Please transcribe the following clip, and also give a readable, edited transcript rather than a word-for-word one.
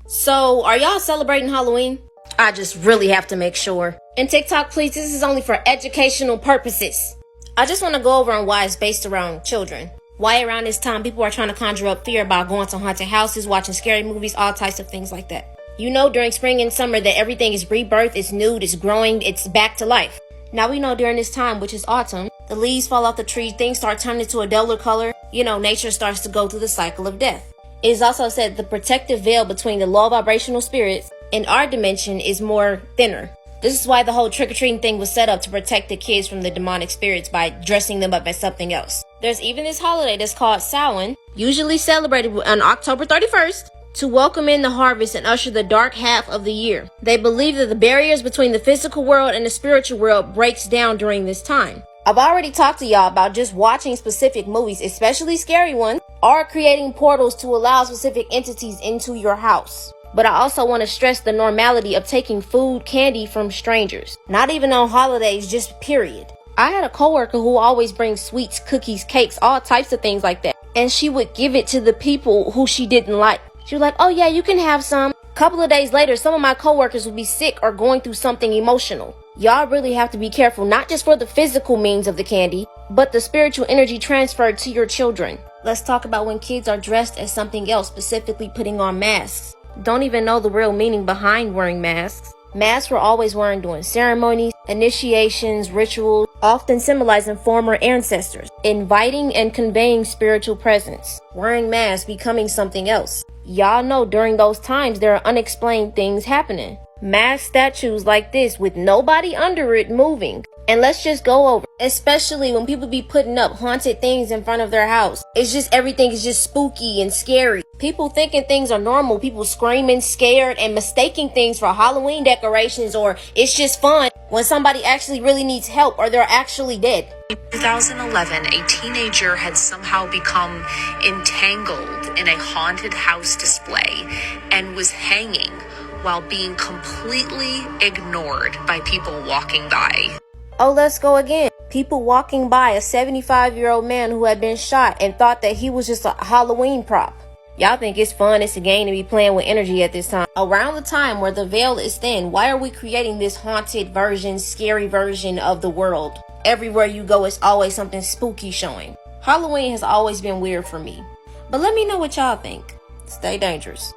So, are y'all celebrating Halloween? I just really have to make sure. And TikTok, please, this is only for educational purposes. I just want to go over on why it's based around children. Why around this time people are trying to conjure up fear about going to haunted houses, watching scary movies, all types of things like that. You know during spring and summer that everything is rebirth, it's new, it's growing, it's back to life. Now we know during this time, which is autumn, the leaves fall off the trees, things start turning to a duller color. You know, nature starts to go through the cycle of death. It is also said the protective veil between the low vibrational spirits and our dimension is more thinner. This is why the whole trick-or-treating thing was set up to protect the kids from the demonic spirits by dressing them up as something else. There's even this holiday that's called Samhain, usually celebrated on October 31st, to welcome in the harvest and usher the dark half of the year. They believe that the barriers between the physical world and the spiritual world breaks down during this time. I've already talked to y'all about just watching specific movies, especially scary ones, or creating portals to allow specific entities into your house. But I also want to stress the normality of taking food, candy from strangers. Not even on holidays, just period. I had a coworker who always brings sweets, cookies, cakes, all types of things like that. And she would give it to the people who she didn't like. She was like, oh yeah, you can have some. A couple of days later, some of my coworkers would be sick or going through something emotional. Y'all really have to be careful, not just for the physical means of the candy, but the spiritual energy transferred to your children. Let's talk about when kids are dressed as something else, specifically putting on masks. Don't even know the real meaning behind wearing masks. Masks were always worn during ceremonies, initiations, rituals, often symbolizing former ancestors, inviting and conveying spiritual presence. Wearing masks, becoming something else. Y'all know during those times there are unexplained things happening. Mass statues like this with nobody under it moving. And let's just go over, especially when people be putting up haunted things in front of their house. It's just everything is just spooky and scary. People thinking things are normal, people screaming, scared, and mistaking things for Halloween decorations or it's just fun when somebody actually really needs help or they're actually dead. In 2011, a teenager had somehow become entangled in a haunted house display and was hanging while being completely ignored by people walking by. Oh, let's go again. People walking by a 75-year-old man who had been shot and thought that he was just a Halloween prop. Y'all think it's fun, it's a game to be playing with energy at this time. Around the time where the veil is thin, why are we creating this haunted version, scary version of the world? Everywhere you go, it's always something spooky showing. Halloween has always been weird for me. But let me know what y'all think. Stay dangerous.